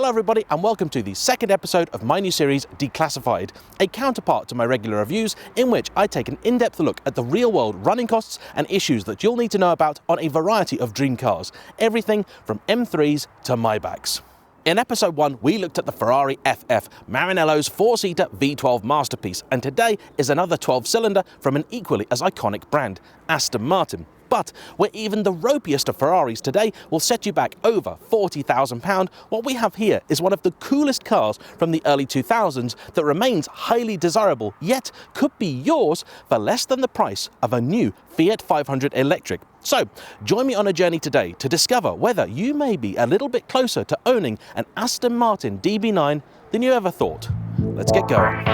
Hello everybody and welcome to the second episode of my new series Declassified, a counterpart to my regular reviews in which I take an in-depth look at the real-world running costs and issues that you'll need to know about on a variety of dream cars, everything from M3s to Maybachs. In episode 1, we looked at the Ferrari FF, Maranello's 4-seater V12 masterpiece, and today is another 12-cylinder from an equally as iconic brand, Aston Martin. But where even the ropiest of Ferraris today will set you back over £40,000, what we have here is one of the coolest cars from the early 2000s that remains highly desirable, yet could be yours for less than the price of a new Fiat 500 electric. So, join me on a journey today to discover whether you may be a little bit closer to owning an Aston Martin DB9 than you ever thought. Let's get going.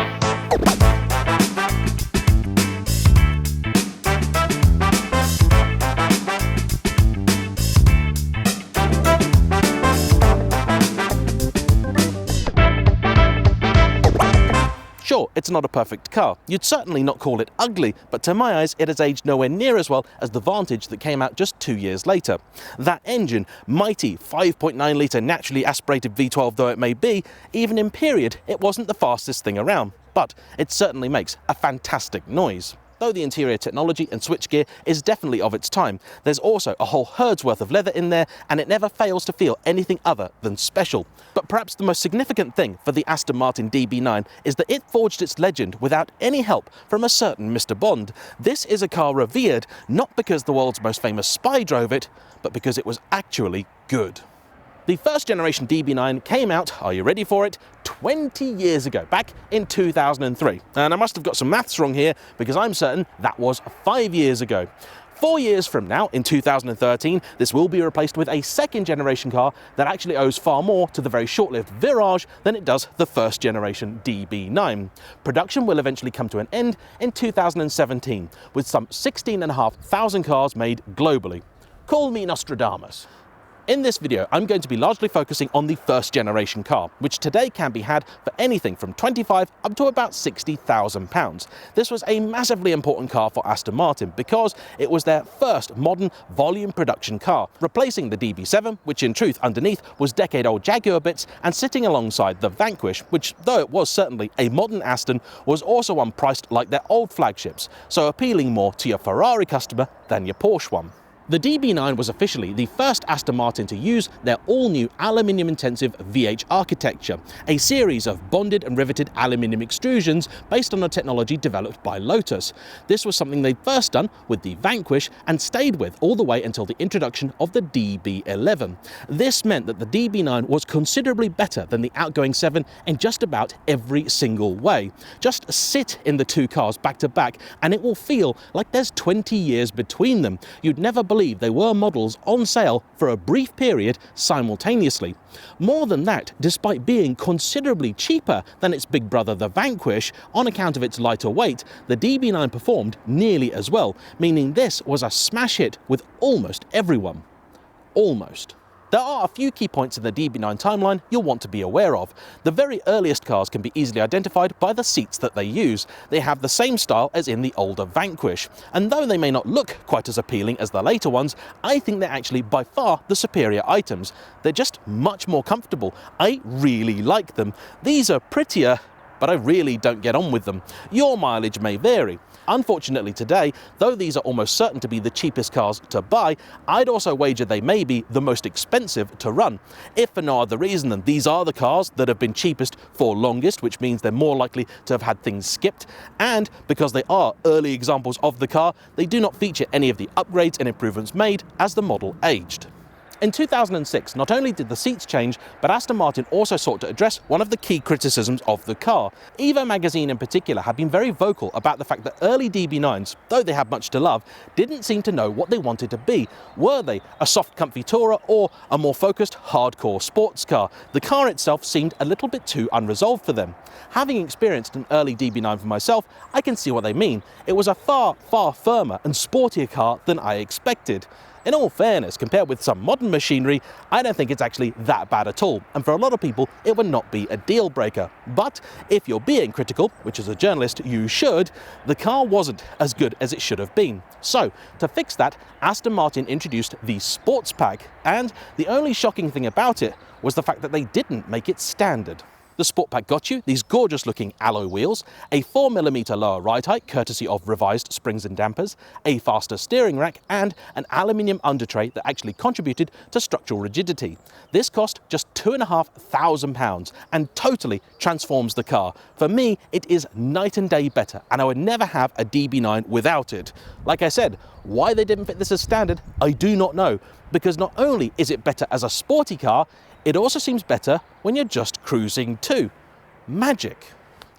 Sure, it's not a perfect car. You'd certainly not call it ugly, but to my eyes it has aged nowhere near as well as the Vantage that came out just 2 years later. That engine, mighty 5.9 litre naturally aspirated V12 though it may be, even in period it wasn't the fastest thing around, but it certainly makes a fantastic noise. Though the interior technology and switchgear is definitely of its time, there's also a whole herd's worth of leather in there and it never fails to feel anything other than special. But perhaps the most significant thing for the Aston Martin DB9 is that it forged its legend without any help from a certain Mr. Bond. This is a car revered not because the world's most famous spy drove it, but because it was actually good. The first generation DB9 came out, are you ready for it, 20 years ago, back in 2003. And I must have got some maths wrong here because I'm certain that was 5 years ago. 4 years from now, in 2013, this will be replaced with a second generation car that actually owes far more to the very short-lived Virage than it does the first generation DB9. Production will eventually come to an end in 2017, with some 16,500 cars made globally. Call me Nostradamus. In this video, I'm going to be largely focusing on the first generation car, which today can be had for anything from £25,000 up to about £60,000. This was a massively important car for Aston Martin because it was their first modern volume production car, replacing the DB7, which in truth underneath was decade-old Jaguar bits, and sitting alongside the Vanquish, which though it was certainly a modern Aston, was also one priced like their old flagships, so appealing more to your Ferrari customer than your Porsche one. The DB9 was officially the first Aston Martin to use their all-new aluminium-intensive VH architecture, a series of bonded and riveted aluminium extrusions based on a technology developed by Lotus. This was something they'd first done with the Vanquish and stayed with all the way until the introduction of the DB11. This meant that the DB9 was considerably better than the outgoing 7 in just about every single way. Just sit in the two cars back to back and it will feel like there's 20 years between them. You'd never believe they were models on sale for a brief period simultaneously. More than that, despite being considerably cheaper than its big brother the Vanquish, on account of its lighter weight, the DB9 performed nearly as well, meaning this was a smash hit with almost everyone. Almost. There are a few key points in the DB9 timeline you'll want to be aware of. The very earliest cars can be easily identified by the seats that they use. They have the same style as in the older Vanquish, and though they may not look quite as appealing as the later ones, I think they're actually by far the superior items. They're just much more comfortable. I really like them. These are prettier, but I really don't get on with them. Your mileage may vary. Unfortunately today, though these are almost certain to be the cheapest cars to buy, I'd also wager they may be the most expensive to run. If for no other reason than these are the cars that have been cheapest for longest, which means they're more likely to have had things skipped, and because they are early examples of the car, they do not feature any of the upgrades and improvements made as the model aged. In 2006, not only did the seats change, but Aston Martin also sought to address one of the key criticisms of the car. Evo magazine in particular have been very vocal about the fact that early DB9s, though they had much to love, didn't seem to know what they wanted to be. Were they a soft, comfy tourer or a more focused, hardcore sports car? The car itself seemed a little bit too unresolved for them. Having experienced an early DB9 for myself, I can see what they mean. It was a far, far firmer and sportier car than I expected. In all fairness, compared with some modern machinery, I don't think it's actually that bad at all, and for a lot of people it would not be a deal breaker. But if you're being critical, which as a journalist you should, the car wasn't as good as it should have been. So, to fix that, Aston Martin introduced the Sports Pack, and the only shocking thing about it was the fact that they didn't make it standard. The Sport Pack got you these gorgeous looking alloy wheels, a 4mm lower ride height courtesy of revised springs and dampers, a faster steering rack, and an aluminium undertray that actually contributed to structural rigidity. This cost just £2,500 and totally transforms the car. For me, it is night and day better, and I would never have a DB9 without it. Like I said, why they didn't fit this as standard, I do not know, because not only is it better as a sporty car, it also seems better when you're just cruising too. Magic.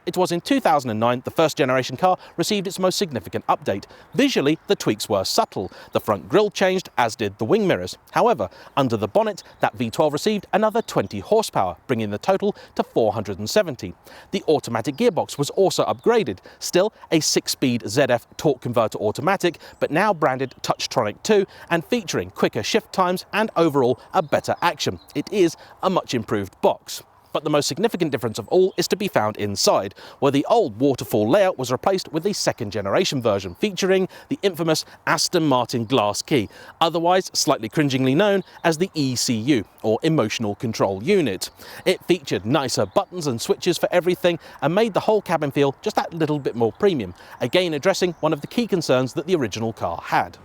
It was in 2009 the first generation car received its most significant update. Visually, the tweaks were subtle. The front grille changed, as did the wing mirrors. However, under the bonnet, that V12 received another 20 horsepower, bringing the total to 470. The automatic gearbox was also upgraded, still a 6-speed ZF torque converter automatic, but now branded Touchtronic 2 and featuring quicker shift times and overall a better action. It is a much improved box. But the most significant difference of all is to be found inside, where the old waterfall layout was replaced with a second generation version featuring the infamous Aston Martin glass key, otherwise slightly cringingly known as the ECU, or Emotional Control Unit. It featured nicer buttons and switches for everything and made the whole cabin feel just that little bit more premium, again addressing one of the key concerns that the original car had.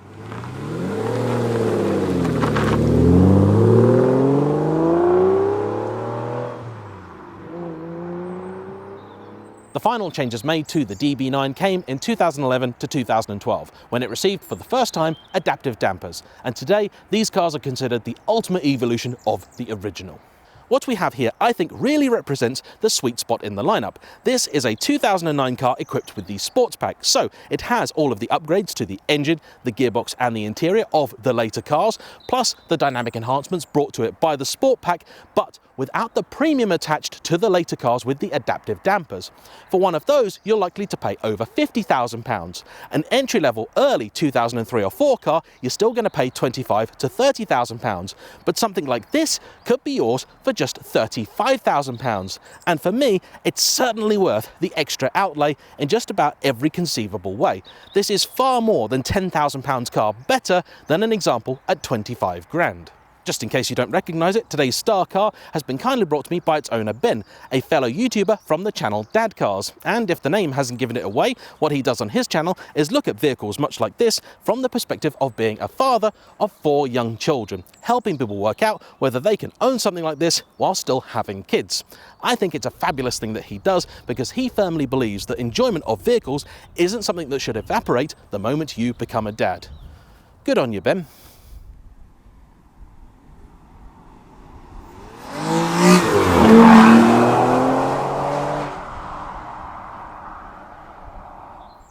The final changes made to the DB9 came in 2011 to 2012, when it received for the first time adaptive dampers, and today these cars are considered the ultimate evolution of the original. What we have here, I think, really represents the sweet spot in the lineup. This is a 2009 car equipped with the Sports Pack, so it has all of the upgrades to the engine, the gearbox and the interior of the later cars, plus the dynamic enhancements brought to it by the Sport Pack, but without the premium attached to the later cars with the adaptive dampers. For one of those, you're likely to pay over £50,000. An entry-level early 2003 or 4 car, you're still going to pay £25,000 to £30,000, but something like this could be yours for just £35,000. And for me, it's certainly worth the extra outlay in just about every conceivable way. This is far more than £10,000 car better than an example at 25 grand. Just in case you don't recognise it, today's star car has been kindly brought to me by its owner Ben, a fellow YouTuber from the channel Dad Cars. And if the name hasn't given it away, what he does on his channel is look at vehicles much like this from the perspective of being a father of 4 young children, helping people work out whether they can own something like this while still having kids. I think it's a fabulous thing that he does because he firmly believes that enjoyment of vehicles isn't something that should evaporate the moment you become a dad. Good on you, Ben.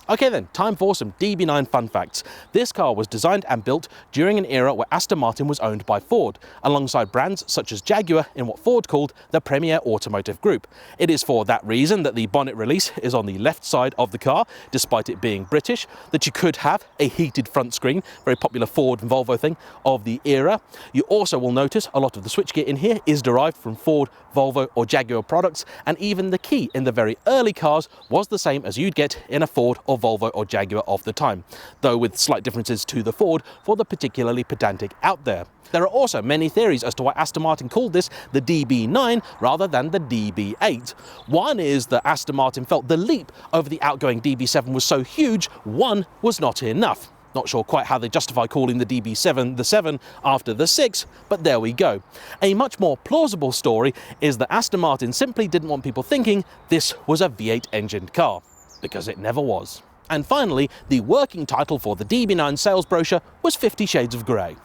Okay then, time for some DB9 fun facts. This car was designed and built during an era where Aston Martin was owned by Ford, alongside brands such as Jaguar in what Ford called the Premier Automotive Group. It is for that reason that the bonnet release is on the left side of the car, despite it being British, that you could have a heated front screen, very popular Ford and Volvo thing of the era. You also will notice a lot of the switchgear in here is derived from Ford, Volvo or Jaguar products, and even the key in the very early cars was the same as you'd get in a Ford or Volvo or Jaguar of the time, though with slight differences to the Ford for the particularly pedantic out there. There are also many theories as to why Aston Martin called this the DB9 rather than the DB8. One is that Aston Martin felt the leap over the outgoing DB7 was so huge, one was not enough. Not sure quite how they justify calling the DB7 the 7 after the 6, but there we go. A much more plausible story is that Aston Martin simply didn't want people thinking this was a V8 engined car, because it never was. And finally, the working title for the DB9 sales brochure was 50 Shades of Grey.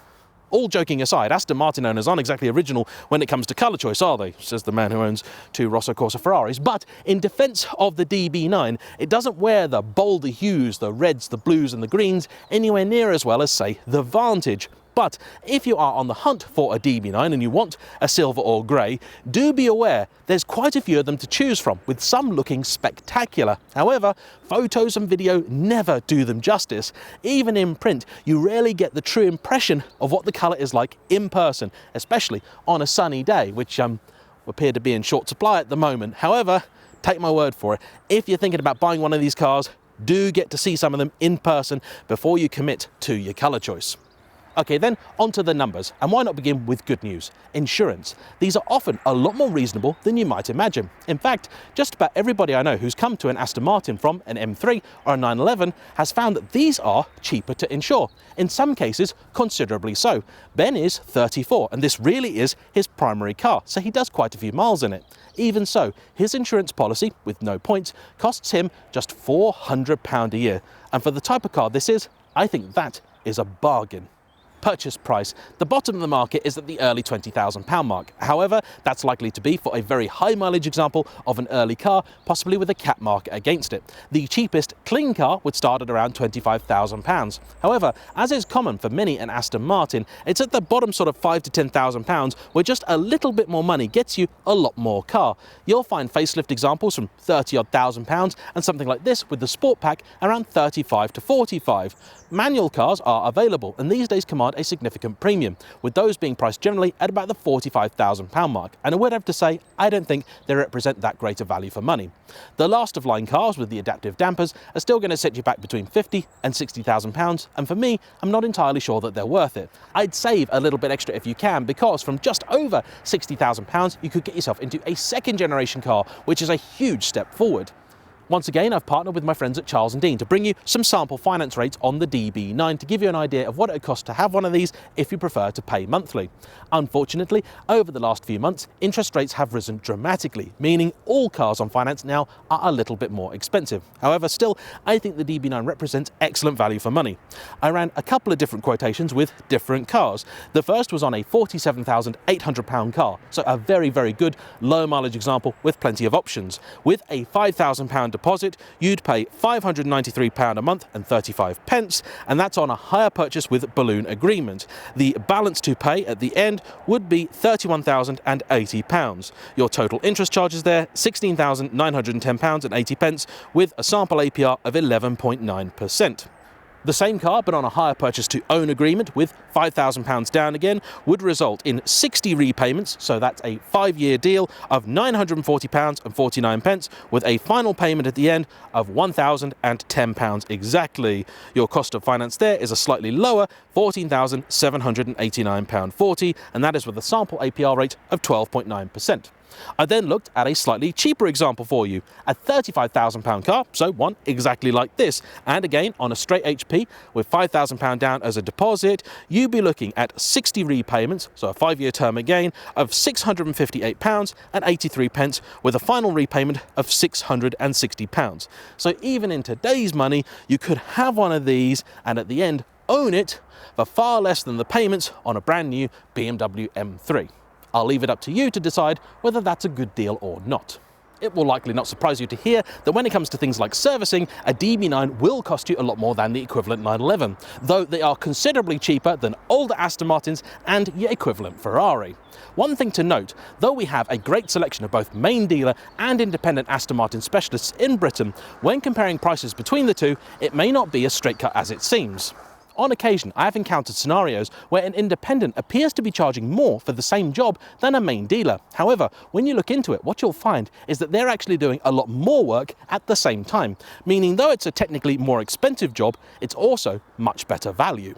All joking aside, Aston Martin owners aren't exactly original when it comes to colour choice, are they? Says the man who owns 2 Rosso Corsa Ferraris. But in defence of the DB9, it doesn't wear the bolder hues, the reds, the blues and the greens, anywhere near as well as, say, the Vantage. But if you are on the hunt for a DB9 and you want a silver or grey, do be aware there's quite a few of them to choose from, with some looking spectacular. However, photos and video never do them justice. Even in print, you rarely get the true impression of what the colour is like in person, especially on a sunny day, which appear to be in short supply at the moment. However, take my word for it, if you're thinking about buying one of these cars, do get to see some of them in person before you commit to your colour choice. Okay, then on to the numbers, and why not begin with good news? Insurance. These are often a lot more reasonable than you might imagine. In fact, just about everybody I know who's come to an Aston Martin from an M3 or a 911 has found that these are cheaper to insure. In some cases, considerably so. Ben is 34, and this really is his primary car, so he does quite a few miles in it. Even so, his insurance policy, with no points, costs him just £400 a year. And for the type of car this is, I think that is a bargain. Purchase price. The bottom of the market is at the early £20,000 mark. However, that's likely to be for a very high mileage example of an early car, possibly with a cap market against it. The cheapest clean car would start at around £25,000. However, as is common for many an Aston Martin, it's at the bottom sort of £5,000 to £10,000 where just a little bit more money gets you a lot more car. You'll find facelift examples from £30,000 and something like this with the sport pack around £35,000 to £45,000. Manual cars are available and these days command a significant premium, with those being priced generally at about the £45,000 mark. And I would have to say, I don't think they represent that great a value for money. The last of line cars with the adaptive dampers are still going to set you back between £50,000 and £60,000, and for me, I'm not entirely sure that they're worth it. I'd save a little bit extra if you can, because from just over £60,000, you could get yourself into a second generation car, which is a huge step forward. Once again, I've partnered with my friends at Charles & Dean to bring you some sample finance rates on the DB9 to give you an idea of what it would cost to have one of these if you prefer to pay monthly. Unfortunately, over the last few months, interest rates have risen dramatically, meaning all cars on finance now are a little bit more expensive. However, still, I think the DB9 represents excellent value for money. I ran a couple of different quotations with different cars. The first was on a £47,800 car, so a very, very good low mileage example with plenty of options. With a £5,000 deposit, you'd pay £593 a month and 35 pence, and that's on a hire purchase with balloon agreement. The balance to pay at the end would be £31,080. Your total interest charges there, £16,910 and 80 pence, with a sample APR of 11.9%. The same car, but on a hire purchase to own agreement with £5,000 down again, would result in 60 repayments, so that's a 5-year deal of £940 and 49 pence, with a final payment at the end of £1,010 exactly. Your cost of finance there is a slightly lower £14,789.40, and that is with a sample APR rate of 12.9%. I then looked at a slightly cheaper example for you, a £35,000 car, so one exactly like this, and again on a straight HP with £5,000 down as a deposit, you'd be looking at 60 repayments, so a 5-year term again, of £658 and 83 pence, with a final repayment of £660. So even in today's money, you could have one of these and at the end own it for far less than the payments on a brand new BMW M3. I'll leave it up to you to decide whether that's a good deal or not. It will likely not surprise you to hear that when it comes to things like servicing, a DB9 will cost you a lot more than the equivalent 911, though they are considerably cheaper than older Aston Martins and your equivalent Ferrari. One thing to note, though we have a great selection of both main dealer and independent Aston Martin specialists in Britain, when comparing prices between the two, it may not be as straight cut as it seems. On occasion, I have encountered scenarios where an independent appears to be charging more for the same job than a main dealer. However, when you look into it, what you'll find is that they're actually doing a lot more work at the same time, meaning though it's a technically more expensive job, it's also much better value.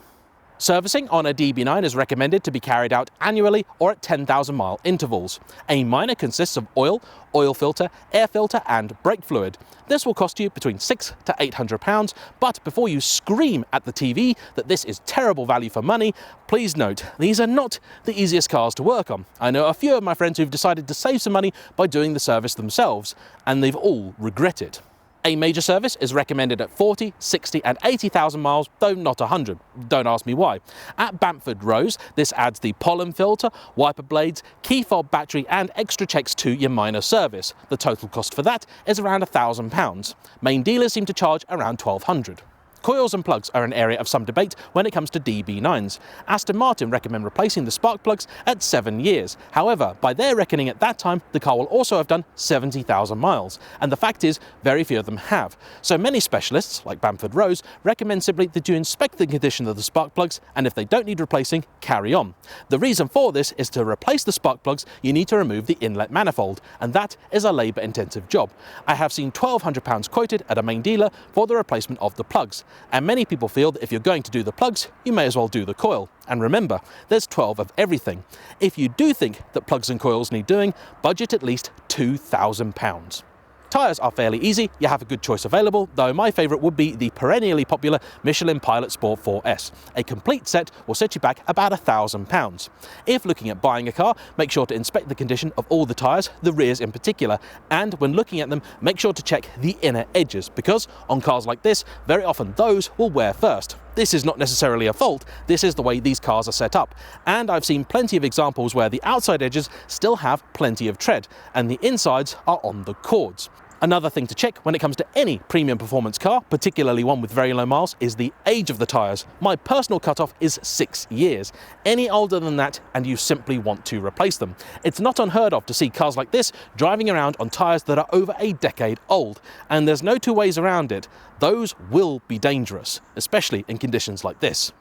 Servicing on a DB9 is recommended to be carried out annually or at 10,000 mile intervals. A minor consists of oil, oil filter, air filter and brake fluid. This will cost you between £600 to £800, but before you scream at the TV that this is terrible value for money, please note, these are not the easiest cars to work on. I know a few of my friends who've decided to save some money by doing the service themselves, and they've all regretted. A major service is recommended at 40, 60 and 80,000 miles, though not 100. Don't ask me why. At Bamford Rose, this adds the pollen filter, wiper blades, key fob battery and extra checks to your minor service. The total cost for that is around £1,000. Main dealers seem to charge around £1,200. Coils and plugs are an area of some debate when it comes to DB9s. Aston Martin recommend replacing the spark plugs at 7 years. However, by their reckoning at that time, the car will also have done 70,000 miles. And the fact is, very few of them have. So many specialists, like Bamford Rose, recommend simply that you inspect the condition of the spark plugs, and if they don't need replacing, carry on. The reason for this is to replace the spark plugs, you need to remove the inlet manifold, and that is a labour-intensive job. I have seen £1,200 quoted at a main dealer for the replacement of the plugs, and many people feel that if you're going to do the plugs, you may as well do the coil. And remember, there's 12 of everything. If you do think that plugs and coils need doing, budget at least £2,000. Tyres are fairly easy, you have a good choice available, though my favourite would be the perennially popular Michelin Pilot Sport 4S. A complete set will set you back about £1,000. If looking at buying a car, make sure to inspect the condition of all the tyres, the rears in particular, and when looking at them, make sure to check the inner edges, because on cars like this, very often those will wear first. This is not necessarily a fault, this is the way these cars are set up, and I've seen plenty of examples where the outside edges still have plenty of tread, and the insides are on the cords. Another thing to check when it comes to any premium performance car, particularly one with very low miles, is the age of the tyres. My personal cutoff is 6 years. Any older than that and you simply want to replace them. It's not unheard of to see cars like this driving around on tyres that are over a decade old, and there's no two ways around it. Those will be dangerous, especially in conditions like this.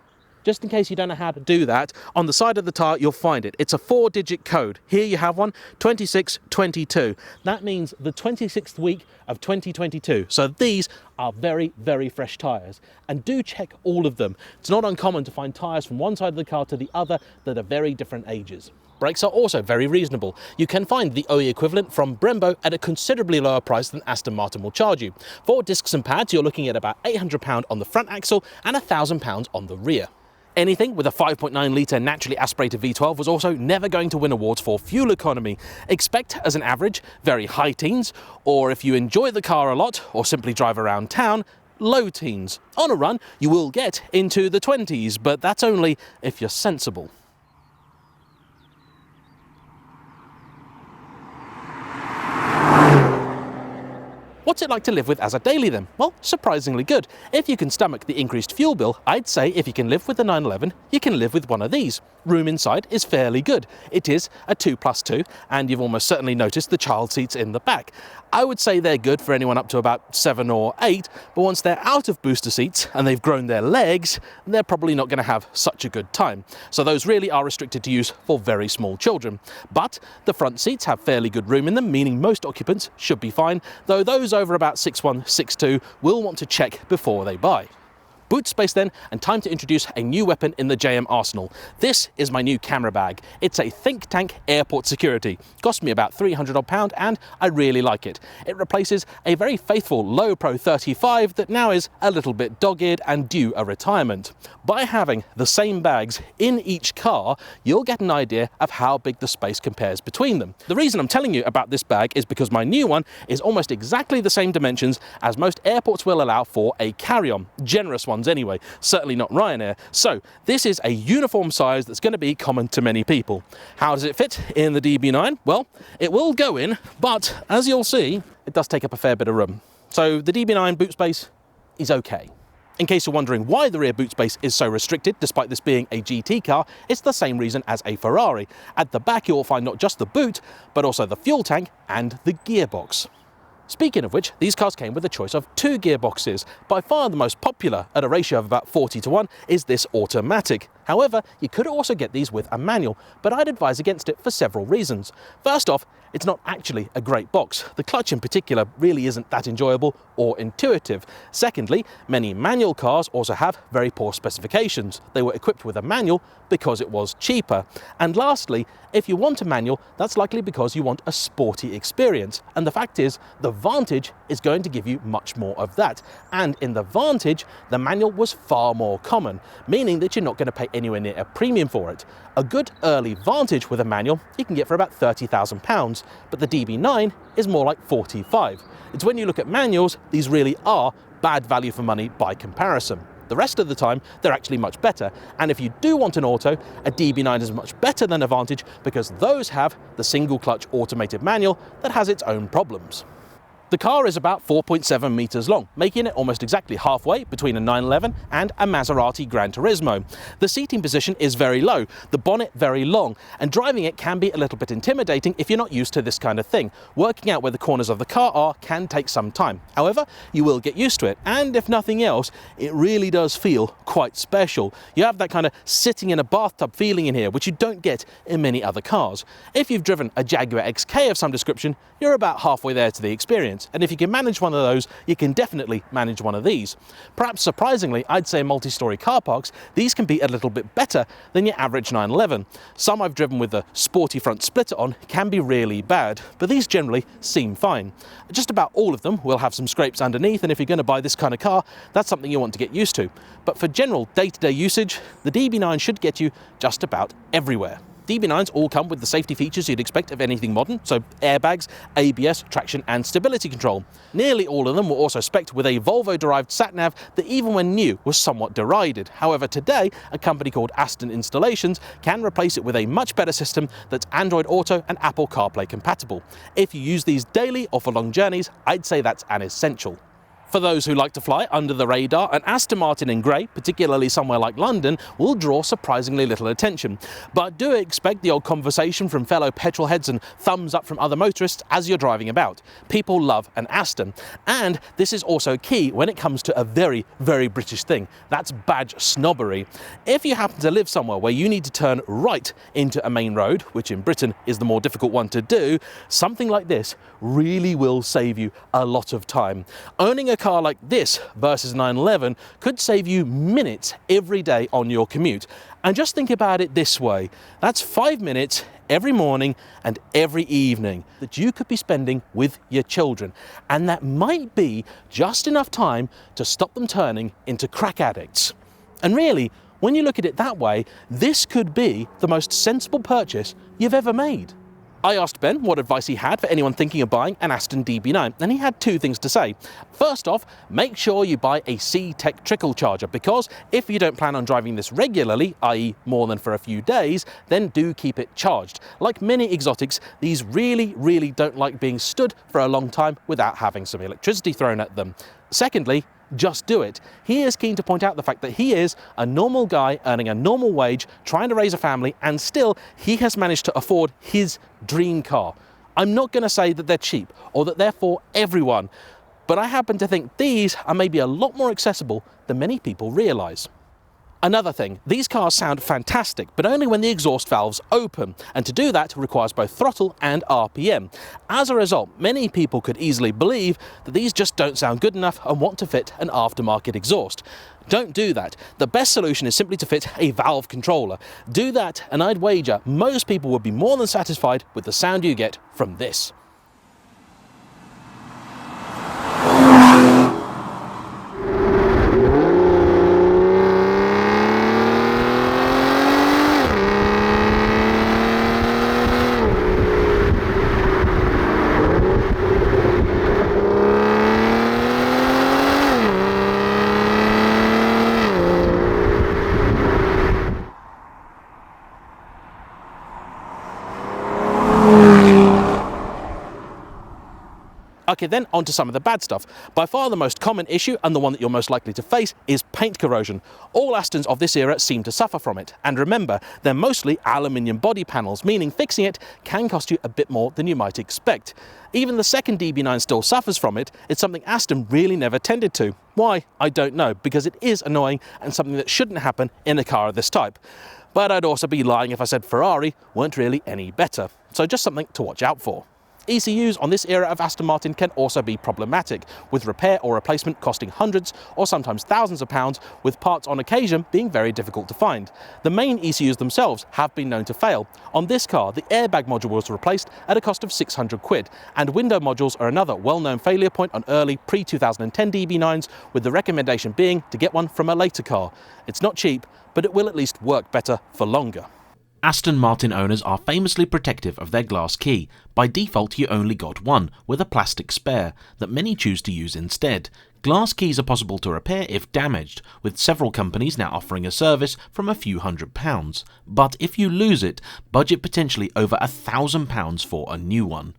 Just in case you don't know how to do that, on the side of the tyre you'll find it. It's a 4-digit code. Here you have one, 2622. That means the 26th week of 2022. So these are very, very fresh tyres. And do check all of them. It's not uncommon to find tyres from one side of the car to the other that are very different ages. Brakes are also very reasonable. You can find the OE equivalent from Brembo at a considerably lower price than Aston Martin will charge you. For discs and pads, you're looking at about £800 on the front axle and £1,000 on the rear. Anything with a 5.9 litre naturally aspirated V12 was also never going to win awards for fuel economy. Expect, as an average, very high teens, or if you enjoy the car a lot or simply drive around town, low teens. On a run, you will get into the 20s, but that's only if you're sensible. What's it like to live with as a daily then? Well, surprisingly good. If you can stomach the increased fuel bill, I'd say if you can live with the 911, you can live with one of these. Room inside is fairly good. It is a 2+2, and you've almost certainly noticed the child seats in the back. I would say they're good for anyone up to about 7 or 8, but once they're out of booster seats and they've grown their legs, they're probably not going to have such a good time. So those really are restricted to use for very small children. But the front seats have fairly good room in them, meaning most occupants should be fine, though those over about 6'1", 6'2" will want to check before they buy. Boot space then, and time to introduce a new weapon in the JAYEMM arsenal. This is my new camera bag. It's a think tank airport security. Cost me about £300 odd, and I really like it. It replaces a very faithful Low Pro 35 that now is a little bit dog-eared and due a retirement. By having the same bags in each car, you'll get an idea of how big the space compares between them. The reason I'm telling you about this bag is because my new one is almost exactly the same dimensions as most airports will allow for a carry-on. Generous ones anyway, certainly not Ryanair. So this is a uniform size that's going to be common to many people. How does it fit in the DB9? Well, it will go in, but as you'll see, it does take up a fair bit of room. So the DB9 boot space is okay. In case you're wondering why the rear boot space is so restricted, despite this being a GT car, it's the same reason as a Ferrari. At the back you'll find not just the boot, but also the fuel tank and the gearbox. Speaking of which, these cars came with a choice of 2 gearboxes. By far the most popular, at a ratio of about 40:1, is this automatic. However, you could also get these with a manual, but I'd advise against it for several reasons. First off, it's not actually a great box. The clutch in particular really isn't that enjoyable or intuitive. Secondly, many manual cars also have very poor specifications. They were equipped with a manual because it was cheaper. And lastly, if you want a manual, that's likely because you want a sporty experience. And the fact is, the Vantage is going to give you much more of that. And in the Vantage, the manual was far more common, meaning that you're not going to pay anywhere near a premium for it. A good early Vantage with a manual you can get for about £30,000, but the DB9 is more like 45. It's when you look at manuals, these really are bad value for money by comparison. The rest of the time, they're actually much better. And if you do want an auto, a DB9 is much better than a Vantage because those have the single clutch automated manual that has its own problems. The car is about 4.7 meters long, making it almost exactly halfway between a 911 and a Maserati Gran Turismo. The seating position is very low, the bonnet very long, and driving it can be a little bit intimidating if you're not used to this kind of thing. Working out where the corners of the car are can take some time. However, you will get used to it, and if nothing else, it really does feel quite special. You have that kind of sitting in a bathtub feeling in here, which you don't get in many other cars. If you've driven a Jaguar XK of some description, you're about halfway there to the experience. And if you can manage one of those, you can definitely manage one of these. Perhaps surprisingly, I'd say in multi-story car parks, these can be a little bit better than your average 911. Some I've driven with a sporty front splitter on can be really bad, but these generally seem fine. Just about all of them will have some scrapes underneath, and if you're going to buy this kind of car, that's something you want to get used to. But for general day-to-day usage, the DB9 should get you just about everywhere. DB9s all come with the safety features you'd expect of anything modern, so airbags, ABS, traction and stability control. Nearly all of them were also spec'd with a Volvo-derived sat-nav that even when new was somewhat derided. However, today, a company called Aston Installations can replace it with a much better system that's Android Auto and Apple CarPlay compatible. If you use these daily or for long journeys, I'd say that's an essential. For those who like to fly under the radar, an Aston Martin in grey, particularly somewhere like London, will draw surprisingly little attention. But do expect the odd conversation from fellow petrol heads and thumbs up from other motorists as you're driving about. People love an Aston. And this is also key when it comes to a very, very British thing. That's badge snobbery. If you happen to live somewhere where you need to turn right into a main road, which in Britain is the more difficult one to do, something like this really will save you a lot of time. Owning a car like this versus 911 could save you minutes every day on your commute. And just think about it this way, that's 5 minutes every morning and every evening that you could be spending with your children. And that might be just enough time to stop them turning into crack addicts. And really, when you look at it that way, this could be the most sensible purchase you've ever made. I asked Ben what advice he had for anyone thinking of buying an Aston DB9, and he had two things to say. First off, make sure you buy a C-Tech trickle charger, because if you don't plan on driving this regularly, i.e. more than for a few days, then do keep it charged. Like many exotics, these really don't like being stood for a long time without having some electricity thrown at them. Secondly, just do it. He is keen to point out the fact that he is a normal guy earning a normal wage, trying to raise a family, and still he has managed to afford his dream car. I'm not going to say that they're cheap or that they're for everyone, but I happen to think these are maybe a lot more accessible than many people realise. Another thing, these cars sound fantastic, but only when the exhaust valves open, and to do that requires both throttle and RPM. As a result, many people could easily believe that these just don't sound good enough and want to fit an aftermarket exhaust. Don't do that. The best solution is simply to fit a valve controller. Do that, and I'd wager most people would be more than satisfied with the sound you get from this. Okay, then on to some of the bad stuff. By far the most common issue, and the one that you're most likely to face, is paint corrosion. All Astons of this era seem to suffer from it. And remember, they're mostly aluminium body panels, meaning fixing it can cost you a bit more than you might expect. Even the second DB9 still suffers from it. It's something Aston really never tended to. Why? I don't know, because it is annoying and something that shouldn't happen in a car of this type. But I'd also be lying if I said Ferrari weren't really any better. So just something to watch out for. ECUs on this era of Aston Martin can also be problematic, with repair or replacement costing hundreds or sometimes thousands of pounds, with parts on occasion being very difficult to find. The main ECUs themselves have been known to fail. On this car, the airbag module was replaced at a cost of 600 quid, and window modules are another well-known failure point on early pre-2010 DB9s, with the recommendation being to get one from a later car. It's not cheap, but it will at least work better for longer. Aston Martin owners are famously protective of their glass key. By default, you only got one, with a plastic spare, that many choose to use instead. Glass keys are possible to repair if damaged, with several companies now offering a service from a few £100s. But if you lose it, budget potentially over £1,000 for a new one.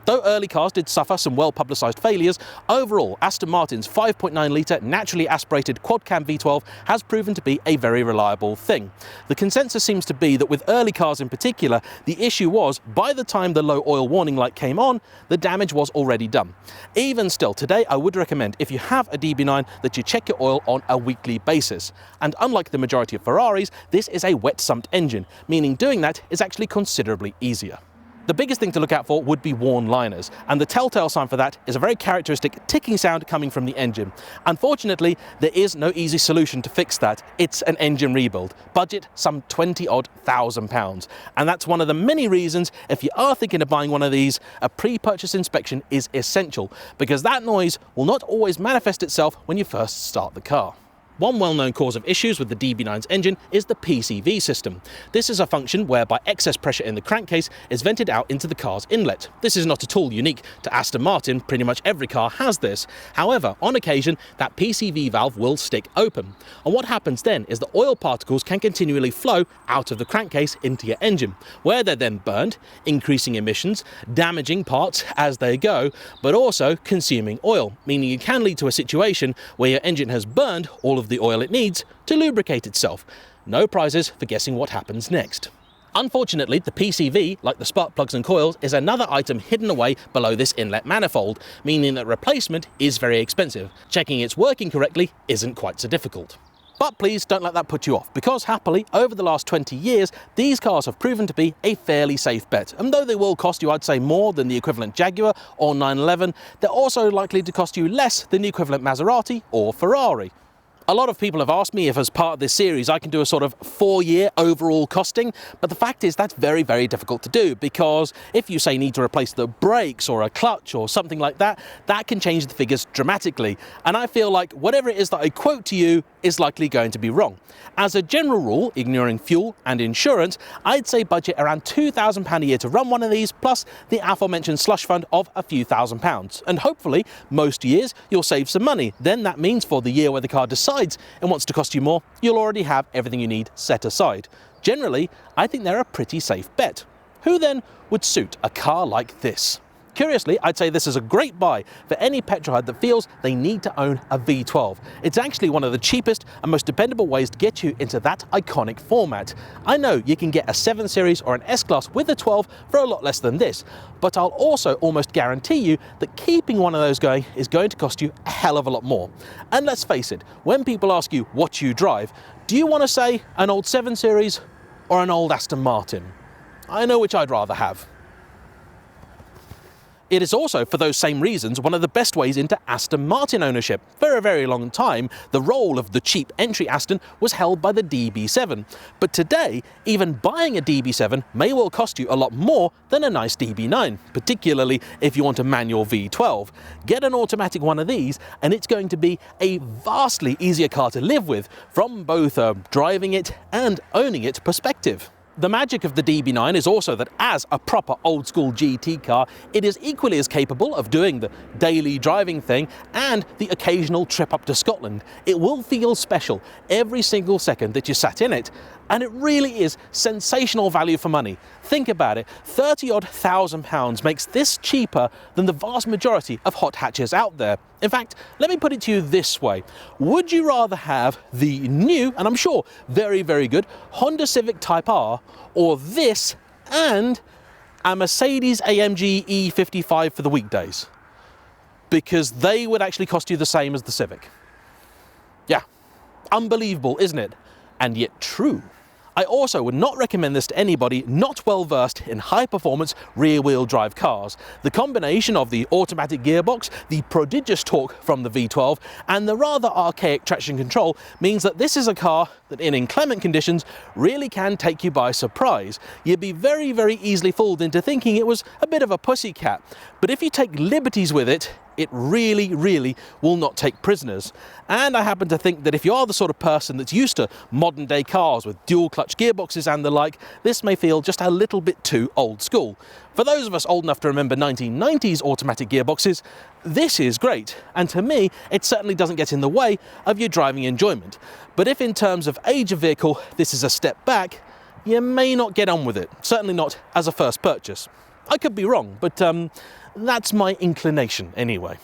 Though early cars did suffer some well-publicised failures, overall Aston Martin's 5.9-litre naturally aspirated quad-cam V12 has proven to be a very reliable thing. The consensus seems to be that with early cars in particular, the issue was, by the time the low oil warning light came on, the damage was already done. Even still, today I would recommend, if you have a DB9, that you check your oil on a weekly basis. And unlike the majority of Ferraris, this is a wet-sumped engine, meaning doing that is actually considerably easier. The biggest thing to look out for would be worn liners, and the telltale sign for that is a very characteristic ticking sound coming from the engine. Unfortunately, there is no easy solution to fix that. It's an engine rebuild. Budget some 20-odd thousand pounds. And that's one of the many reasons, if you are thinking of buying one of these, a pre-purchase inspection is essential, because that noise will not always manifest itself when you first start the car. One well-known cause of issues with the DB9's engine is the PCV system. This is a function whereby excess pressure in the crankcase is vented out into the car's inlet. This is not at all unique to Aston Martin, pretty much every car has this. However, on occasion, that PCV valve will stick open. And what happens then is the oil particles can continually flow out of the crankcase into your engine, where they're then burned, increasing emissions, damaging parts as they go, but also consuming oil, meaning it can lead to a situation where your engine has burned all of the oil it needs to lubricate itself. No prizes for guessing what happens next. Unfortunately, the PCV, like the spark plugs and coils, is another item hidden away below this inlet manifold, meaning that replacement is very expensive. Checking it's working correctly isn't quite so difficult. But please don't let that put you off, because happily, over the last 20 years, these cars have proven to be a fairly safe bet. And though they will cost you, I'd say, more than the equivalent Jaguar or 911, they're also likely to cost you less than the equivalent Maserati or Ferrari. A lot of people have asked me if, as part of this series, I can do a sort of 4-year overall costing, but the fact is that's very, very difficult to do, because if you say need to replace the brakes or a clutch or something like that, that can change the figures dramatically. And I feel like whatever it is that I quote to you is likely going to be wrong. As a general rule, ignoring fuel and insurance, I'd say budget around £2,000 a year to run one of these, plus the aforementioned slush fund of a few £1,000s. And hopefully, most years, you'll save some money. Then that means for the year where the car decides and wants to cost you more, you'll already have everything you need set aside. Generally, I think they're a pretty safe bet. Who then would suit a car like this? Curiously, I'd say this is a great buy for any petrolhead that feels they need to own a V12. It's actually one of the cheapest and most dependable ways to get you into that iconic format. I know you can get a 7 Series or an S-Class with a 12 for a lot less than this, but I'll also almost guarantee you that keeping one of those going is going to cost you a hell of a lot more. And let's face it, when people ask you what you drive, do you want to say an old 7 Series or an old Aston Martin? I know which I'd rather have. It is also, for those same reasons, one of the best ways into Aston Martin ownership. For a very long time, the role of the cheap entry Aston was held by the DB7. But today, even buying a DB7 may well cost you a lot more than a nice DB9, particularly if you want a manual V12. Get an automatic one of these, and it's going to be a vastly easier car to live with, from both a driving it and owning it perspective. The magic of the DB9 is also that as a proper old-school GT car, it is equally as capable of doing the daily driving thing and the occasional trip up to Scotland. It will feel special every single second that you sat in it, and it really is sensational value for money. Think about it, 30-odd thousand pounds makes this cheaper than the vast majority of hot hatches out there. In fact, let me put it to you this way. Would you rather have the new, and I'm sure very, very good, Honda Civic Type R, or this and a Mercedes AMG E55 for the weekdays? Because they would actually cost you the same as the Civic. Yeah, unbelievable, isn't it? And yet true. I also would not recommend this to anybody not well versed in high-performance rear-wheel drive cars. The combination of the automatic gearbox, the prodigious torque from the V12, and the rather archaic traction control means that this is a car that in inclement conditions really can take you by surprise. You'd be very, very easily fooled into thinking it was a bit of a pussycat. But if you take liberties with it, it really, really will not take prisoners. And I happen to think that if you are the sort of person that's used to modern day cars with dual clutch gearboxes and the like, this may feel just a little bit too old school. For those of us old enough to remember 1990s automatic gearboxes, this is great. And to me, it certainly doesn't get in the way of your driving enjoyment. But if in terms of age of vehicle, this is a step back, you may not get on with it. Certainly not as a first purchase. I could be wrong, but That's my inclination anyway.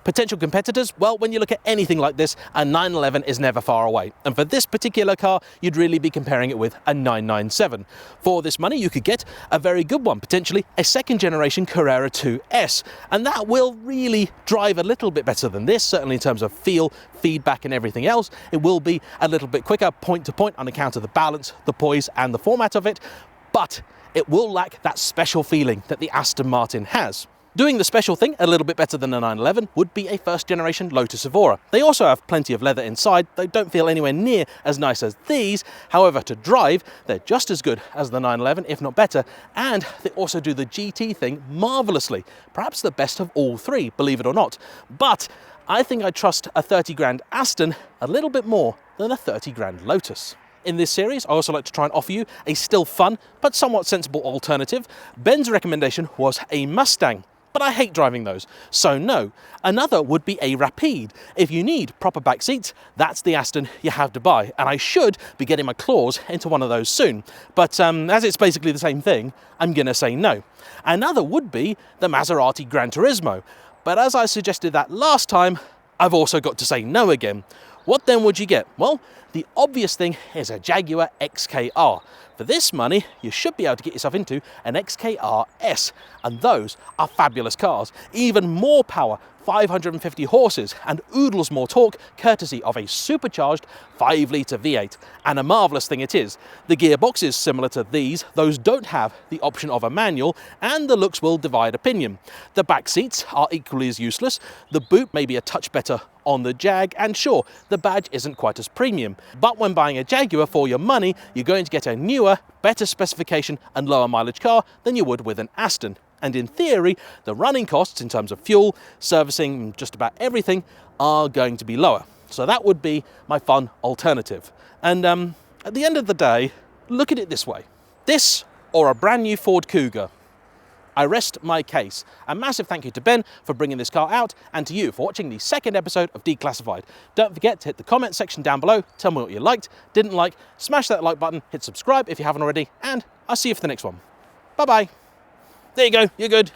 Potential competitors? Well, when you look at anything like this, a 911 is never far away. And for this particular car, you'd really be comparing it with a 997. For this money, you could get a very good one, potentially a second generation Carrera 2S. And that will really drive a little bit better than this, certainly in terms of feel, feedback and everything else. It will be a little bit quicker point to point on account of the balance, the poise and the format of it, but it will lack that special feeling that the Aston Martin has. Doing the special thing a little bit better than a 911 would be a first generation Lotus Evora. They also have plenty of leather inside, they don't feel anywhere near as nice as these, however to drive they're just as good as the 911 if not better, and they also do the GT thing marvellously, perhaps the best of all three, believe it or not. But I think I trust a 30 grand Aston a little bit more than a 30 grand Lotus. In this series, I also like to try and offer you a still fun but somewhat sensible alternative. Ben's recommendation was a Mustang, but I hate driving those, so no. Another would be a Rapide. If you need proper back seats, that's the Aston you have to buy, and I should be getting my claws into one of those soon. But as it's basically the same thing, I'm gonna say no. Another would be the Maserati Gran Turismo, but as I suggested that last time, I've also got to say no again. What then would you get? Well, the obvious thing is a Jaguar XKR. For this money, you should be able to get yourself into an XKR S, and those are fabulous cars. Even more power, 550 horses, and oodles more torque, courtesy of a supercharged 5-litre V8. And a marvellous thing it is. The gearbox is similar to these, those don't have the option of a manual, and the looks will divide opinion. The back seats are equally as useless, the boot may be a touch better on the Jag, and sure, the badge isn't quite as premium. But when buying a Jaguar for your money, you're going to get a newer, better specification and lower mileage car than you would with an Aston. And in theory, the running costs in terms of fuel, servicing, just about everything are going to be lower. So that would be my fun alternative. And at the end of the day, look at it this way. This or a brand new Ford Cougar. I rest my case. A massive thank you to Ben for bringing this car out, and to you for watching the second episode of Declassified. Don't forget to hit the comment section down below, tell me what you liked, didn't like, smash that like button, hit subscribe if you haven't already, and I'll see you for the next one. Bye bye. There you go, you're good.